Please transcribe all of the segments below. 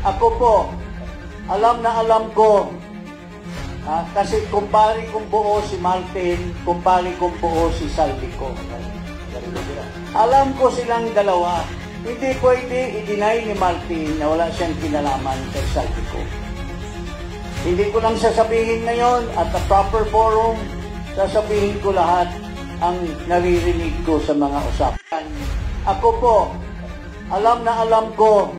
Ako po, alam na alam ko, kasi kumpari kong buo si Martin, kumpari kong buo si Saldico. Alam ko silang dalawa. Hindi pwede i-deny ni Martin na wala siyang kinalaman kay Saldico. Hindi ko lang sasabihin ngayon at the proper forum, sasabihin ko lahat ang naririnig ko sa mga usapan. Ako po, alam na alam ko.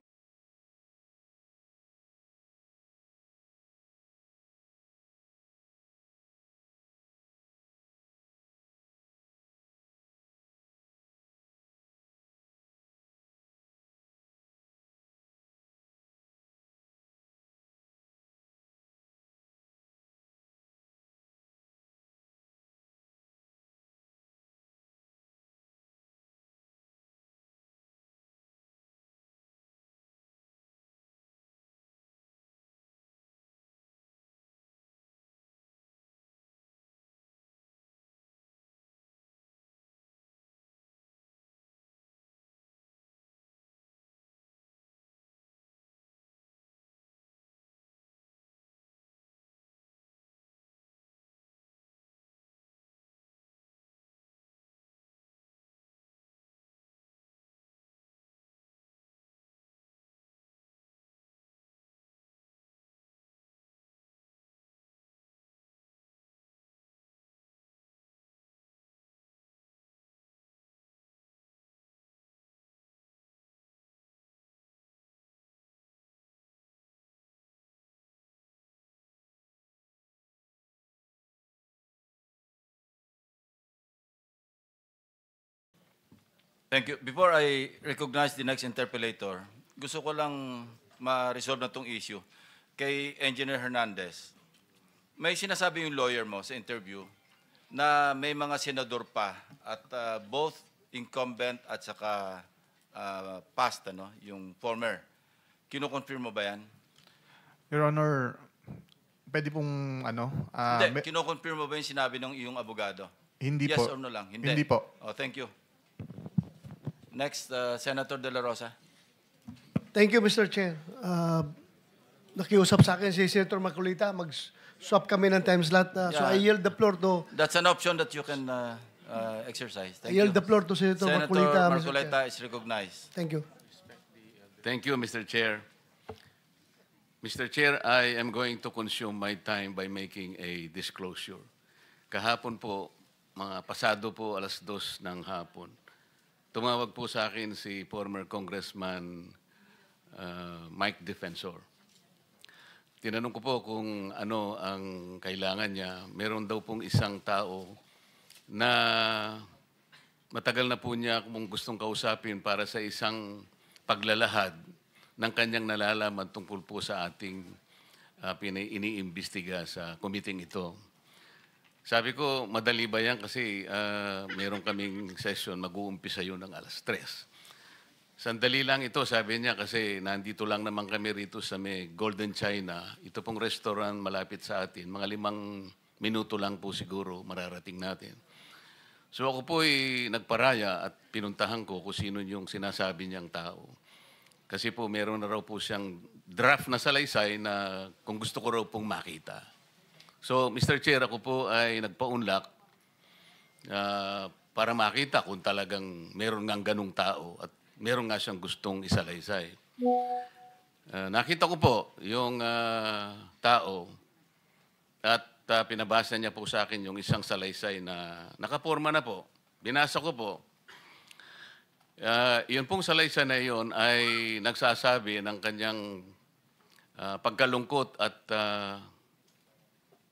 Thank you. Before I recognize the next interpellator, gusto ko lang ma-resolve na itong issue. Kay Engineer Hernandez, may sinasabi yung lawyer mo sa interview na may mga senador pa at both incumbent at saka past, yung former. Kino-confirm mo ba yan? Your Honor, pwede pong Hindi, kino-confirm mo ba yung sinabi ng iyong abogado? Hindi yes po. Yes or no lang? Hindi. Hindi po. Oh, thank you. Next, Senator De La Rosa. Thank you, Mr. Chair. Nakiusap sa akin si Senator Maculita. Mag-swap kami ng time slot. So I yield the floor to... That's an option that you can exercise. Thank I yield you. the floor to Senator Maculita. Senator Marcoleta is recognized. Thank you. Thank you, Mr. Chair. Mr. Chair, I am going to consume my time by making a disclosure. Kahapon po, mga pasado po, 2:00 ng hapon, tumawag po sa akin si former Congressman Mike Defensor. Tinanong ko po kung ano ang kailangan niya. Meron daw pong isang tao na matagal na po niya kung gustong kausapin para sa isang paglalahad ng kanyang nalalaman tungkol po sa ating iniimbestiga sa committee ito. Sabi ko, madali ba yan kasi meron kaming session, mag-uumpisa yun ng 3:00. Sandali lang ito, sabi niya, kasi nandito lang naman kami rito sa may Golden China. Ito pong restaurant malapit sa atin. Mga 5 minuto lang po siguro mararating natin. So ako po ay nagparaya at pinuntahan ko kung sino yung sinasabi niyang tao. Kasi po meron na raw po siyang draft na salaysay na kung gusto ko raw pong makita. So, Mr. Chair, ako po ay nagpaunlak para makita kung talagang meron ngang ganung tao at meron nga siyang gustong isalaysay. Nakita ko po yung tao at pinabasa niya po sa akin yung isang salaysay na nakaporma na po. Binasa ko po. Yun pong salaysay na yun ay nagsasabi ng kanyang pagkalungkot at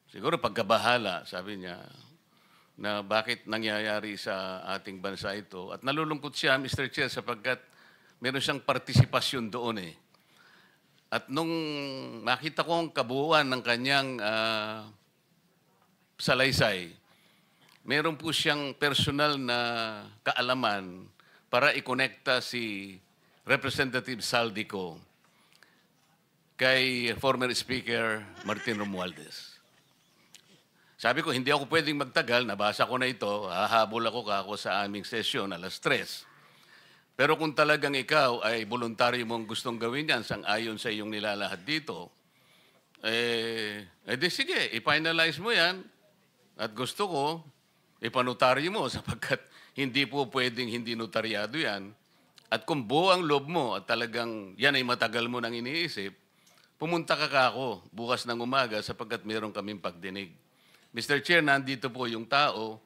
siguro pagkabahala, sabi niya, na bakit nangyayari sa ating bansa ito. At nalulungkot siya, Mr. Chair, sapagkat meron siyang partisipasyon doon eh. At nung makita ko ang kabuuan ng kanyang salaysay, meron po siyang personal na kaalaman para ikonekta si Representative Saldico kay former Speaker Martin Romualdez. Sabi ko, hindi ako pwedeng magtagal, nabasa ko na ito, hahabol ako sa aming sesyon, 3:00. Pero kung talagang ikaw ay voluntaryo mong gustong gawin yan sang-ayon sa iyong nilalahad dito, di sige, i-finalize mo yan at gusto ko, ipanotaryo mo sapagkat hindi po pwedeng hindi notaryado yan. At kung buo ang loob mo at talagang yan ay matagal mo nang iniisip, pumunta ka ako bukas ng umaga sapagkat meron kaming pagdinig. Mr. Chair, nandito po yung tao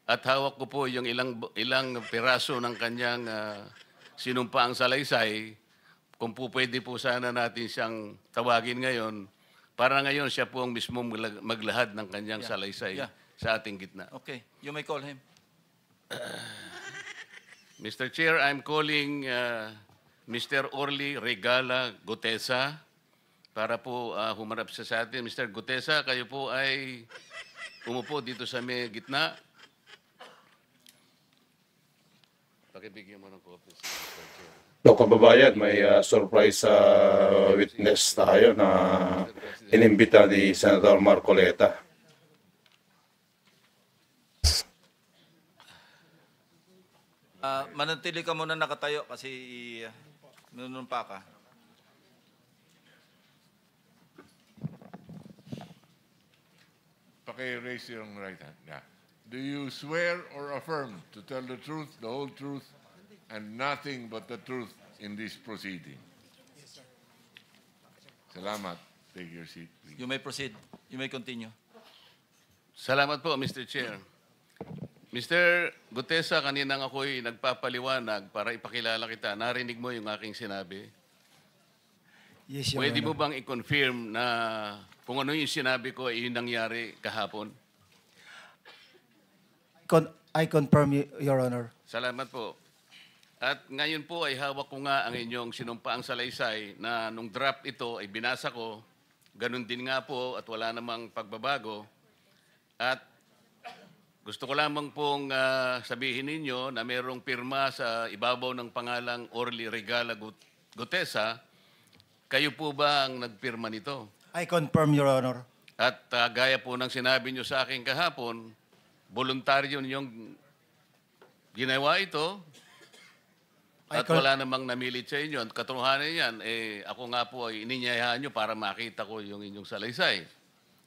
at hawak ko po yung ilang piraso ng kanyang sinumpaang salaysay. Kung po pwede po sana natin siyang tawagin ngayon, para ngayon siya po ang mismo maglahad ng kanyang salaysay sa ating gitna. Okay, you may call him. Mr. Chair, I'm calling Mr. Orly Regala Gutesa para po humarap siya sa atin. Mr. Gutesa, kayo po ay umupo dito sa may gitna. Pakibigyan mo ng copy, Mr. Chair. So, kababayan, may surprise witness tayo na inimbita ni Senator Marcoleta. Manatili ka muna nakatayo kasi nunumpa ka. Raise your right hand. Yeah. Do you swear or affirm to tell the truth, the whole truth, and nothing but the truth in this proceeding? Yes, sir. Salamat. Take your seat, please. You may proceed. You may continue. Salamat po, Mr. Chair. Mr. Gutesa, kaninang ako'y nagpapaliwanag para ipakilala kita. Narinig mo yung aking sinabi. Yes, Your Pwede mo Honor. bang i-confirm na kung ano yung sinabi ko ay yung nangyari kahapon? I confirm, Your Honor. Salamat po. At ngayon po ay hawak ko nga ang inyong sinumpaang salaysay na nung draft ito ay binasa ko. Ganun din nga po at wala namang pagbabago. At gusto ko lamang pong sabihin ninyo na mayroong pirma sa ibabaw ng pangalang Orly Regala Gutesa. Kayo po ba ang nagpirma nito? I confirm, Your Honor. At gaya po ng sinabi nyo sa akin kahapon, voluntaryo ninyong ginawa ito at wala namang namilit sa inyo. At katotohanan yan, ako nga po ay ininyayahan nyo para makita ko yung inyong salaysay.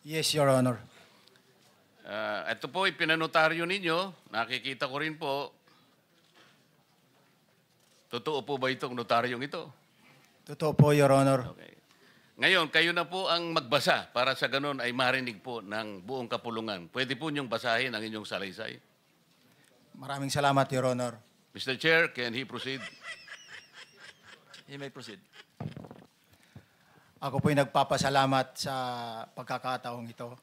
Yes, Your Honor. Ito po ay pinanotaryo ninyo. Nakikita ko rin po. Totoo po ba itong notaryong ito? Totoo po, Your Honor. Okay. Ngayon, kayo na po ang magbasa para sa ganun ay marinig po ng buong kapulungan. Pwede po niyong basahin ang inyong salaysay. Maraming salamat, Your Honor. Mr. Chair, can he proceed? He may proceed. Ako po'y nagpapasalamat sa pagkakataong ito.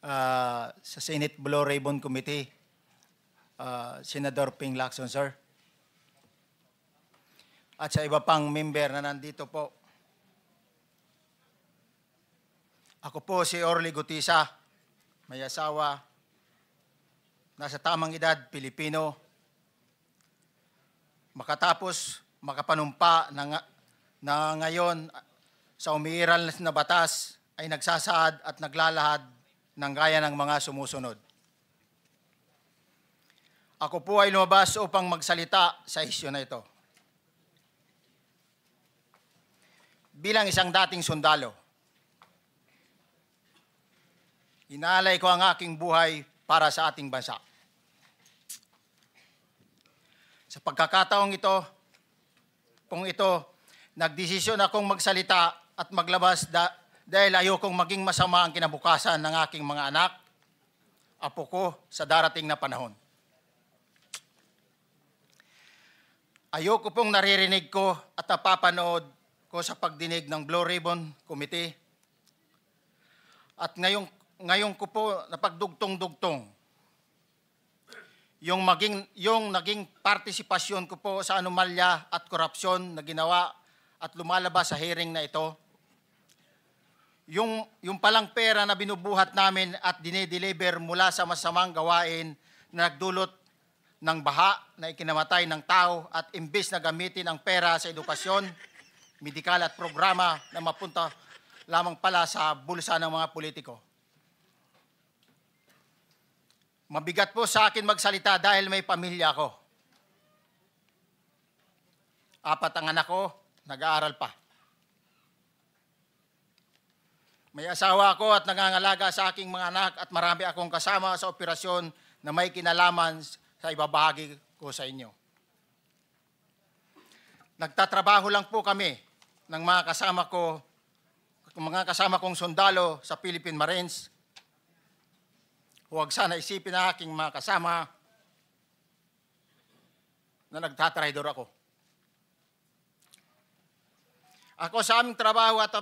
Sa Senate Blue Ribbon Committee, Senador Ping Lacson, sir. At sa iba pang member na nandito po. Ako po si Orly Gutesa, may asawa, nasa tamang edad, Pilipino. Makatapos makapanumpa na ngayon sa umiiral na batas ay nagsasaad at naglalahad ng gaya ng mga sumusunod. Ako po ay lumabas upang magsalita sa isyu na ito. Bilang isang dating sundalo, inaalay ko ang aking buhay para sa ating bansa. Sa pagkakataong ito, nagdesisyon akong magsalita at maglabas dahil ayokong maging masama ang kinabukasan ng aking mga anak, apo ko sa darating na panahon. Ayoko pong naririnig ko at napapanood ko sa pagdinig ng Blue Ribbon Committee. At ngayon ko po napagdugtong-dugtong yung naging partisipasyon ko po sa anomalya at korupsyon na ginawa at lumalabas sa hearing na ito. Yung palang pera na binubuhat namin at dinideliver mula sa masamang gawain na nagdulot ng baha na ikinamatay ng tao at imbes na gamitin ang pera sa edukasyon, medikal at programa na mapunta lamang pala sa bulsa ng mga politiko. Mabigat po sa akin magsalita dahil may pamilya ko. 4 ang anak ko, nag-aaral pa. May asawa ako at nangangalaga sa aking mga anak at marami akong kasama sa operasyon na may kinalaman sa ibabahagi ko sa inyo. Nagtatrabaho lang po kami ng mga kasama kong sundalo sa Philippine Marines. Huwag sana isipin na aking mga kasama na nagtatraidor ako. Ako sa aming trabaho at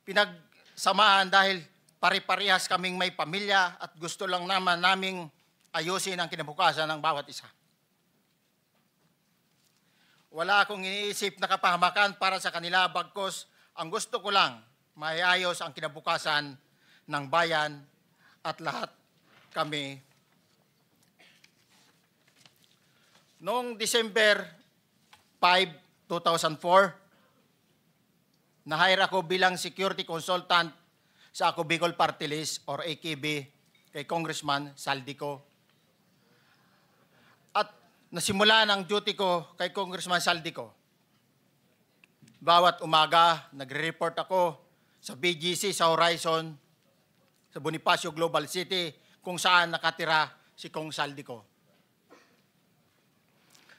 pinagsamahan dahil pare-parehas kaming may pamilya at gusto lang naman naming ayusin ang kinabukasan ng bawat isa. Wala akong iniisip na kapahamakan para sa kanila, bagkus ang gusto ko lang maiayos ang kinabukasan ng bayan at lahat kami. Noong December 5, 2004, na-hire ako bilang security consultant sa Ako Bicol Party List or AKB kay Congressman Saldico. At nasimulan ang duty ko kay Congressman Saldico. Bawat umaga, nagre-report ako sa BGC sa Horizon, sa Bonifacio Global City, kung saan nakatira si Kong Saldico.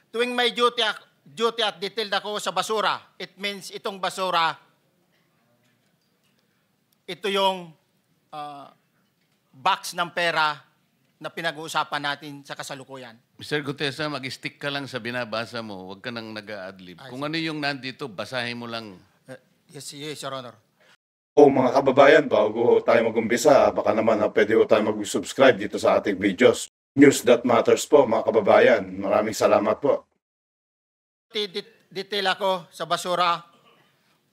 Tuwing may duty at detailed ako sa basura, it means itong basura, ito yung box ng pera na pinag-uusapan natin sa kasalukuyan. Mr. Gutesa, mag-stick ka lang sa binabasa mo. Huwag ka nang nag-a-adlib. Kung ano yung nandito, basahin mo lang. Yes, Your Honor. O mga kababayan, bago tayo mag-umpisa, baka naman pwede ho tayo mag-subscribe dito sa ating videos. News that matters po, mga kababayan. Maraming salamat po. Detail ako sa basura.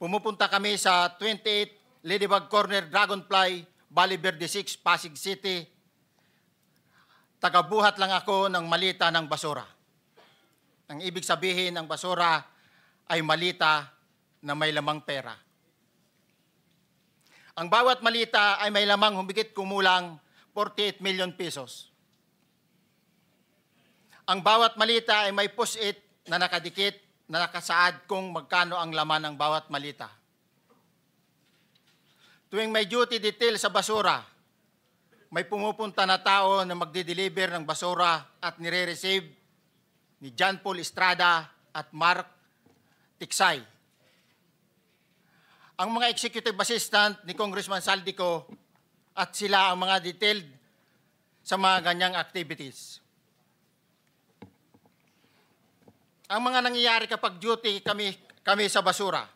Pumupunta kami sa 28 Ladybug Corner, Dragonfly, Valle Verde 6, Pasig City. Tagabuhat lang ako ng malita ng basura. Ang ibig sabihin ng basura ay malita na may lamang pera. Ang bawat malita ay may lamang humigit kumulang 48 million pesos. Ang bawat malita ay may push-it na nakadikit na nakasaad kung magkano ang laman ng bawat malita. Tuwing may duty detail sa basura, may pumupunta na tao na magde-deliver ng basura at nire-receive ni John Paul Estrada at Mark Tiksay. Ang mga executive assistant ni Congressman Saldico at sila ang mga detailed sa mga ganyang activities. Ang mga nangyayari kapag duty kami sa basura,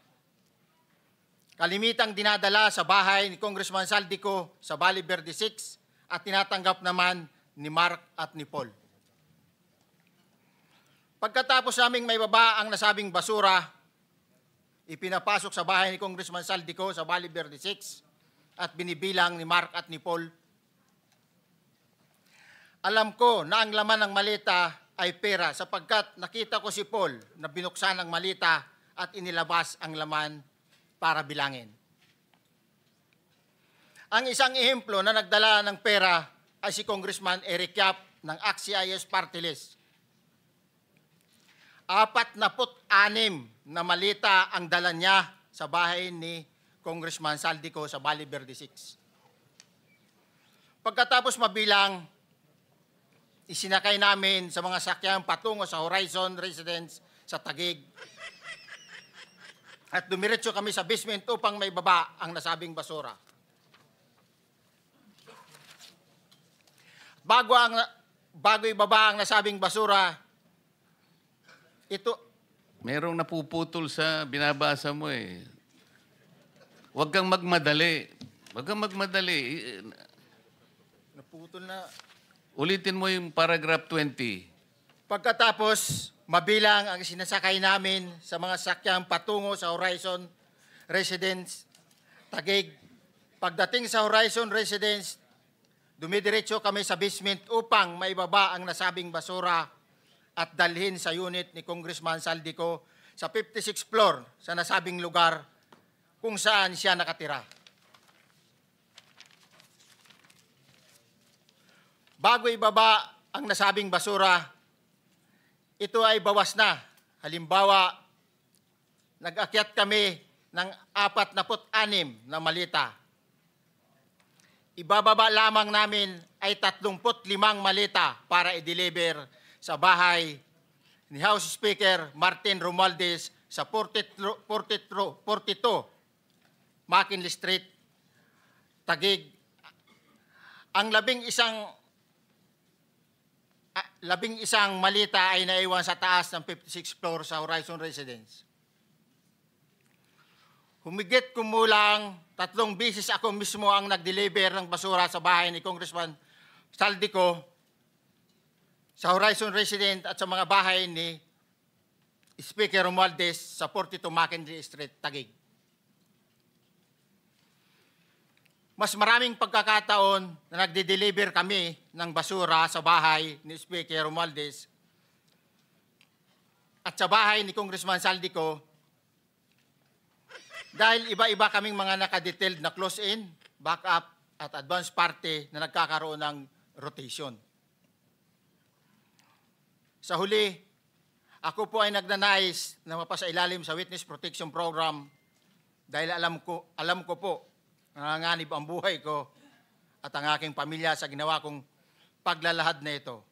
kalimitang dinadala sa bahay ni Congressman Saldico sa Valle Verde 6 at tinatanggap naman ni Mark at ni Paul. Pagkatapos naming may baba ang nasabing basura, ipinapasok sa bahay ni Congressman Saldico sa Valle Verde 6 at binibilang ni Mark at ni Paul. Alam ko na ang laman ng malita ay pera sapagkat nakita ko si Paul na binuksan ang malita at inilabas ang laman para bilangin. Ang isang ehemplo na nagdala ng pera ay si Congressman Eric Yap ng AXIS Party List. 46 na malita ang dala niya sa bahay ni Congressman Saldico sa Valle Verde 6. Pagkatapos mabilang, isinakay namin sa mga sakyang patungo sa Horizon Residence sa Taguig. At dumiretso kami sa basement upang may baba ang nasabing basura. Bago ibaba ang nasabing basura, ito... Merong napuputol sa binabasa mo eh. Huwag kang magmadali. Huwag kang magmadali. Naputol na. Ulitin mo yung paragraph 20. Pagkatapos, mabilang ang sinasakay namin sa mga sakyang patungo sa Horizon Residence, Taguig. Pagdating sa Horizon Residence, dumidiretso kami sa basement upang maibaba ang nasabing basura at dalhin sa unit ni Congressman Saldico sa 56th floor sa nasabing lugar kung saan siya nakatira. Bago ibaba ang nasabing basura, ito ay bawas na. Halimbawa, nag-akyat kami ng 46 na malita. Ibababa lamang namin ay 35 malita para i-deliver sa bahay ni House Speaker Martin Romualdez sa 42 McKinley Street, Taguig. Ang labing isang malita ay naiwan sa taas ng 56th floor sa Horizon Residence. Humigit kumulang 3 beses ako mismo ang nag-deliver ng basura sa bahay ni Congressman Saldico, sa Horizon Residence at sa mga bahay ni Speaker Romualdez sa 42 McKinley Street, Taguig. Mas maraming pagkakataon na nagde-deliver kami ng basura sa bahay ni Speaker Romualdez at sa bahay ni Congressman Saldico dahil iba-iba kaming mga nakadetailed na close-in, back-up at advance party na nagkakaroon ng rotation. Sa huli, ako po ay nagnanais na mapasailalim sa Witness Protection Program dahil alam ko po nanganganib ang buhay ko at ang aking pamilya sa ginawa kong paglalahad na ito.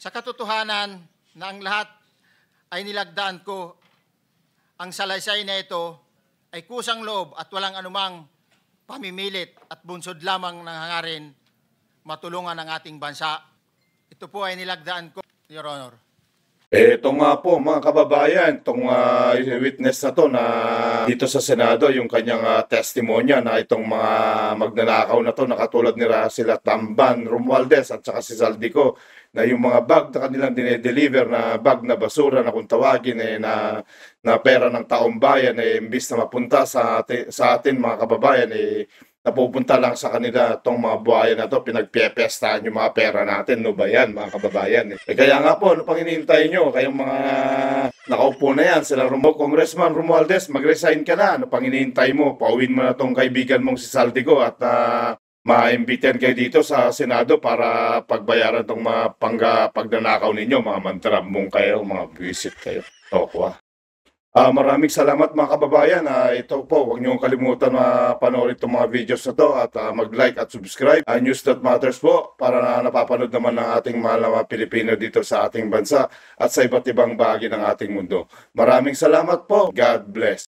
Sa katotohanan na ang lahat ay nilagdaan ko, ang salaysay na ito ay kusang loob at walang anumang pamimilit at bunsod lamang ng hangarin matulungan ang ating bansa. Ito po ay nilagdaan ko, Your Honor. Ito nga po mga kababayan, itong witness na to na dito sa Senado, yung kanyang testimonya na itong mga magnanakaw na to, nakatulad nila sila Tamban, Romualdez at saka si Saldico, na yung mga bag na kanilang dinedeliver na bag na basura na kung tawagin na pera ng taong bayan, imbis na mapunta sa atin mga kababayan, napupunta lang sa kanila itong mga buhayan na to, pinagpiyepestahan yung mga pera natin, no ba yan, mga kababayan. Kaya nga po, ano pang hinihintay nyo? Kayong mga nakaupo na yan, sila Congressman Romualdez, mag-resign ka na. Ano pang hinihintay mo? Pauwin mo na tong kaibigan mong si Saldico at ma-imbitihan kayo dito sa Senado para pagbayaran tong mga pagnanakaw ninyo, mga mantrambong kayo, mga visit kayo. Tokwa. Maraming salamat mga kababayan. Ito po, huwag niyo kalimutan na panoorin itong mga videos na to at mag-like at subscribe. News That Matters po para napapanood naman ng ating mahal na mga Pilipino dito sa ating bansa at sa iba't ibang bahagi ng ating mundo. Maraming salamat po. God bless.